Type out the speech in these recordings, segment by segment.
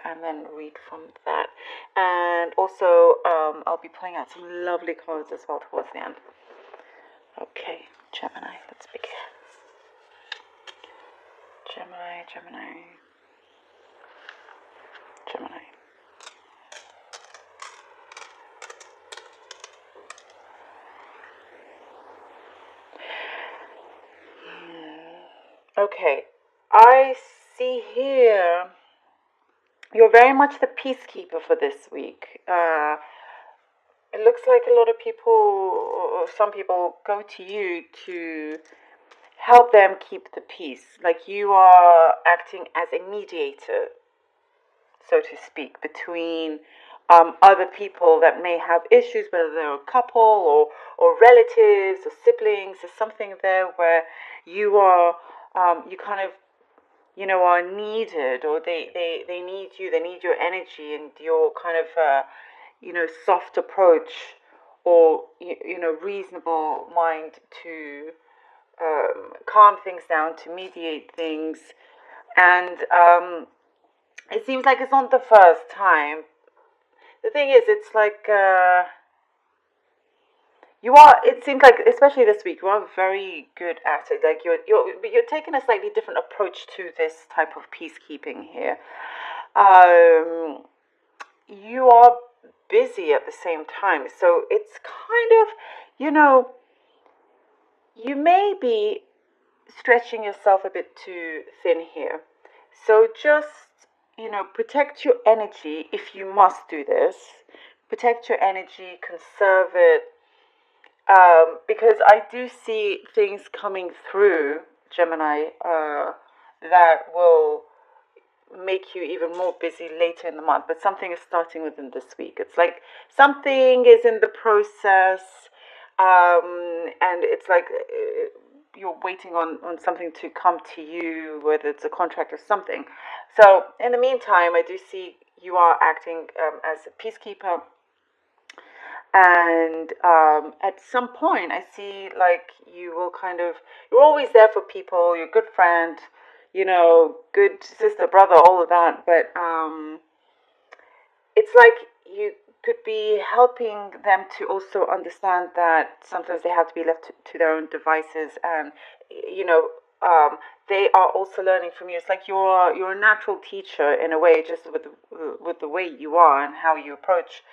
and then read from that. And also, I'll be pulling out some lovely cards as well towards the end. Okay, Gemini, let's begin. Gemini, Gemini, Gemini. Okay, I see here you're very much the peacekeeper for this week. It looks like a lot of people, or some people, go to you to help them keep the peace. Like you are acting as a mediator, so to speak, between other people that may have issues, whether they're a couple or relatives or siblings. There's something there where you are, you kind of, are needed, or they need you, they need your energy and your kind of, soft approach, or, reasonable mind to calm things down, to mediate things. And it seems like it's not the first time. The thing is, it's like you are. It seems like, especially this week, you are very good at it. Like you're taking a slightly different approach to this type of peacekeeping here. You are busy at the same time, so it's kind of, you may be stretching yourself a bit too thin here. So just, protect your energy if you must do this. Protect your energy, conserve it. Because I do see things coming through, Gemini, that will make you even more busy later in the month. But something is starting within this week. It's like something is in the process, and it's like you're waiting on something to come to you, whether it's a contract or something. So in the meantime, I do see you are acting as a peacekeeper. And at some point, I see like you will you're always there for people, you're a good friend, good sister, brother, all of that. But it's like you could be helping them to also understand that sometimes they have to be left to their own devices, and they are also learning from you. It's like you're a natural teacher in a way, just with the way you are and how you approach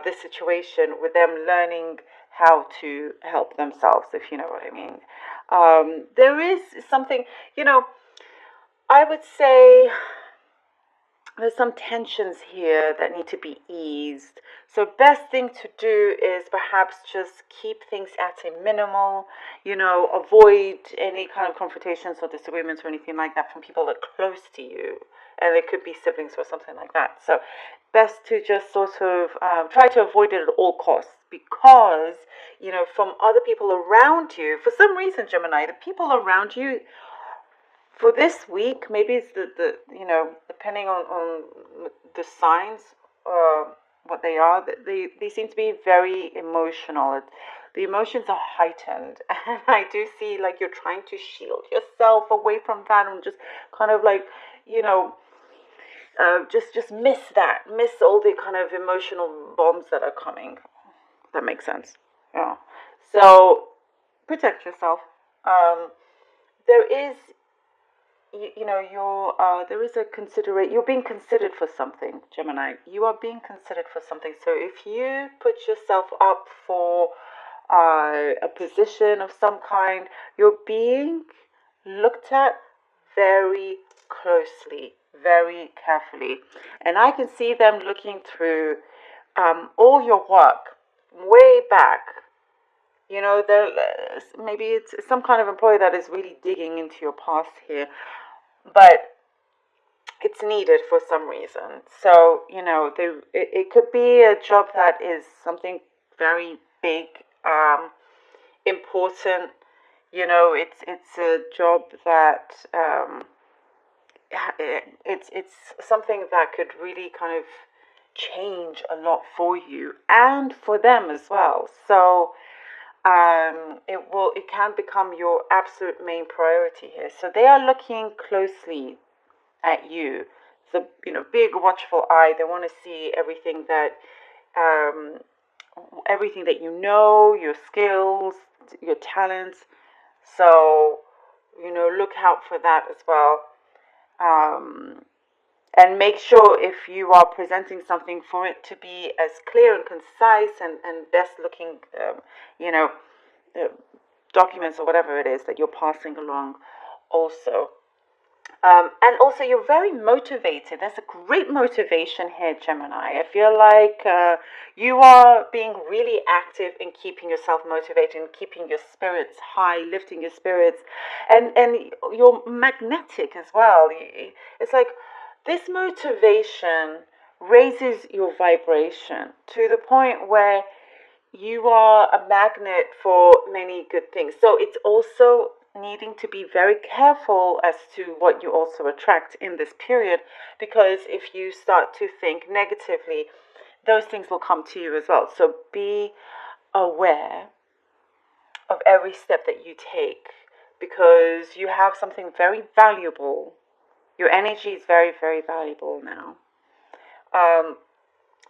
this situation, with them learning how to help themselves, if you know what I mean. There is something, I would say there's some tensions here that need to be eased. So best thing to do is perhaps just keep things at a minimal, avoid any kind of confrontations or disagreements or anything like that from people that are close to you. And it could be siblings or something like that. So best to just sort of try to avoid it at all costs, because, from other people around you, for some reason, Gemini, the people around you, for this week, maybe it's the depending on the signs, what they are, they seem to be very emotional. The emotions are heightened, and I do see like you're trying to shield yourself away from that, and just kind of like, just miss all the kind of emotional bombs that are coming. If that makes sense. Yeah. So protect yourself. There is, there is a you're being considered for something, Gemini. You are being considered for something. So if you put yourself up for a position of some kind, you're being looked at very closely, very carefully. And I can see them looking through all your work way back. Maybe it's some kind of employee that is really digging into your past here, but it's needed for some reason. So, it could be a job that is something very big, important. It's a job that it's something that could really kind of change a lot for you and for them as well. So it can become your absolute main priority here. So they are looking closely at you the big watchful eye. They want to see everything that you know, your skills, your talents. So look out for that as well. And make sure if you are presenting something for it to be as clear and concise and best looking, you know, uh, documents or whatever it is that you're passing along also. And also, you're very motivated. There's a great motivation here, Gemini. I feel like you are being really active in keeping yourself motivated and keeping your spirits high, lifting your spirits, and you're magnetic as well. It's like this motivation raises your vibration to the point where you are a magnet for many good things. So it's also needing to be very careful as to what you also attract in this period, because if you start to think negatively, those things will come to you as well. So be aware of every step that you take, because you have something very valuable. Your energy is very, very valuable now.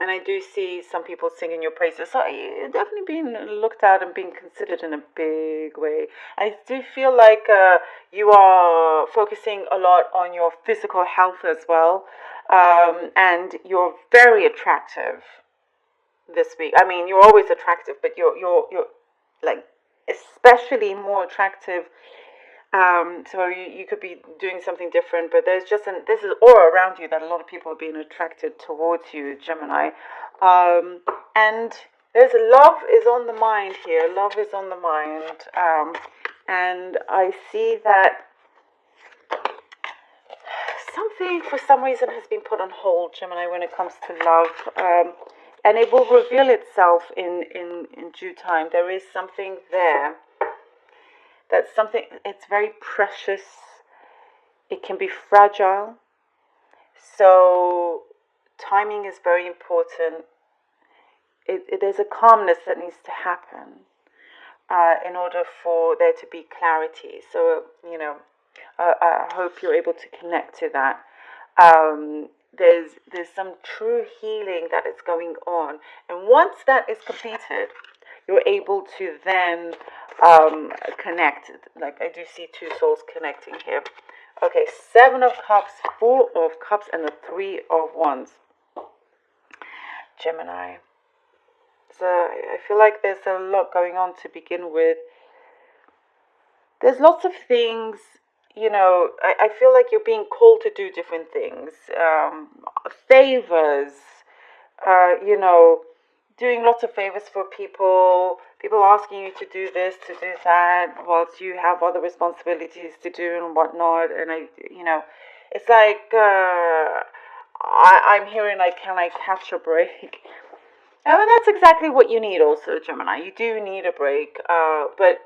And I do see some people singing your praises. So you're definitely being looked at and being considered in a big way. I do feel like you are focusing a lot on your physical health as well. And you're very attractive this week. I mean, you're always attractive, but you're like especially more attractive. So you could be doing something different, but there's just this is aura around you that a lot of people are being attracted towards you, Gemini. And there's love is on the mind here. Love is on the mind. And I see that something for some reason has been put on hold, Gemini, when it comes to love. And it will reveal itself in due time. There is something there. That's something, it's very precious. It can be fragile. So timing is very important. There's a calmness that needs to happen in order for there to be clarity. So, I hope you're able to connect to that. There's some true healing that is going on. And once that is completed, you're able to then connect. Like I do see two souls connecting here. Okay, 7 of Cups, 4 of Cups, and the 3 of Wands. Gemini. So I feel like there's a lot going on to begin with. There's lots of things, I feel like you're being called to do different things. Favors, doing lots of favors for people asking you to do this, to do that, whilst you have other responsibilities to do and whatnot. And it's like I'm hearing like, can I catch a break? And that's exactly what you need also, Gemini. You do need a break, but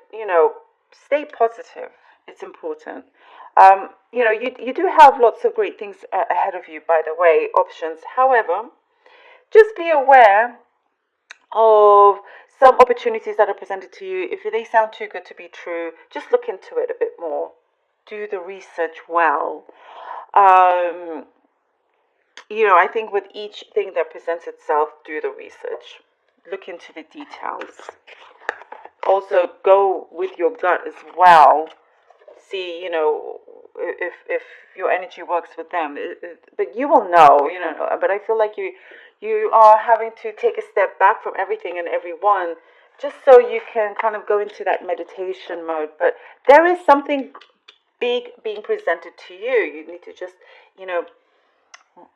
stay positive. It's important. You do have lots of great things ahead of you, by the way, options. However, just be aware of some opportunities that are presented to you. If they sound too good to be true, just look into it a bit more. Do the research well. I think with each thing that presents itself, do the research. Look into the details. Also, go with your gut as well. See, if your energy works with them. But you will know, But I feel like you are having to take a step back from everything and everyone, just so you can kind of go into that meditation mode. But there is something big being presented to you. You need to just,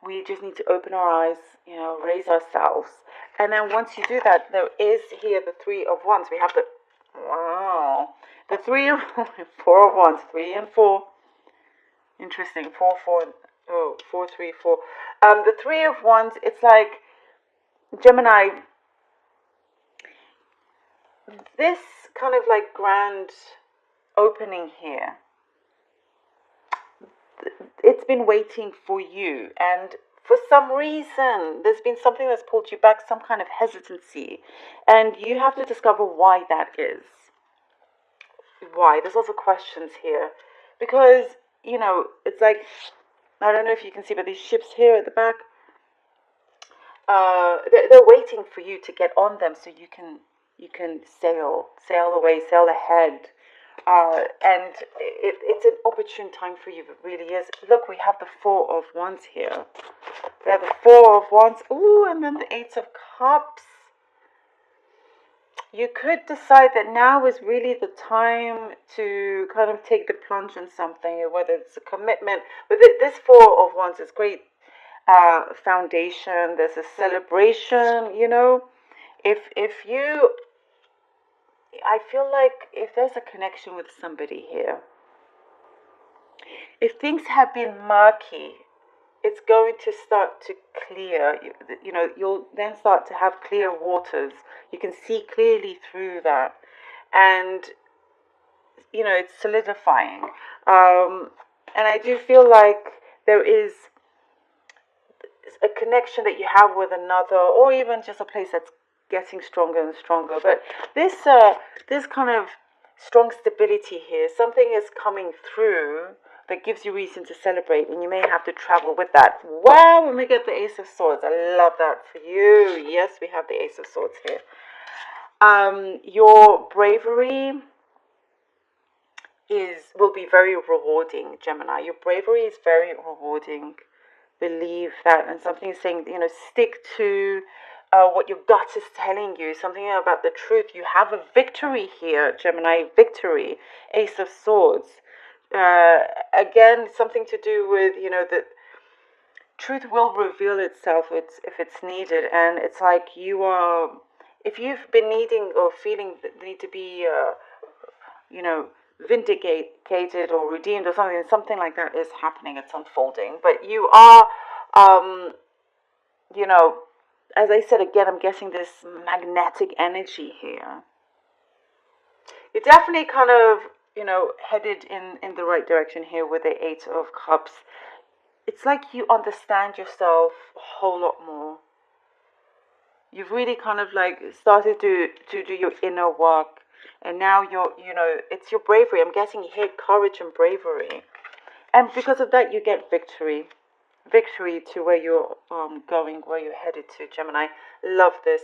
we just need to open our eyes, raise ourselves. And then once you do that, there is here the 3 of Wands. We have the 3 of 4 of Wands, 3 and 4. Interesting. 4, 4, 4, 3, 4. The 3 of Wands, it's like, Gemini, this kind of like grand opening here, it's been waiting for you, and for some reason there's been something that's pulled you back, some kind of hesitancy, and you have to discover why that is. Why? There's lots of questions here, because it's like I don't know if you can see, but these ships here at the back, they're waiting for you to get on them so you can sail away, sail ahead. And it's an opportune time for you. It really is. Look, we have the Four of Wands here. We have the Four of Wands. Ooh, and then the Eight of Cups. You could decide that now is really the time to kind of take the plunge in something, whether it's a commitment. But this Four of Wands is great foundation. There's a celebration, you know. If you, I feel like if there's a connection with somebody here, if things have been murky, it's going to start to clear. You know, you'll then start to have clear waters. You can see clearly through that, and you know it's solidifying. And I do feel like there is a connection that you have with another, or even just a place that's getting stronger and stronger. But this kind of strong stability here, something is coming through that gives you reason to celebrate, and you may have to travel with that. Wow, when we get the Ace of Swords, I love that for you. Yes, we have the Ace of Swords here. Your bravery will be very rewarding, Gemini. Your bravery is very rewarding. Believe that. And something is saying, you know, stick to what your gut is telling you, something about the truth. You have a victory here, Gemini, victory. Ace of Swords. Again, something to do with, you know, that truth will reveal itself if it's needed. And it's like if you've been needing or feeling the need to be, you know, vindicated or redeemed or something like that is happening. It's unfolding. But you are, you know, as I said again, I'm getting this magnetic energy here. You're definitely kind of, you know, headed in the right direction here with the Eight of Cups. It's like you understand yourself a whole lot more. You've really kind of like started to do your inner work. And now you know, it's your bravery. I'm getting here courage and bravery. And because of that, you get victory. Victory to where you're going, where you're headed to, Gemini. Love this.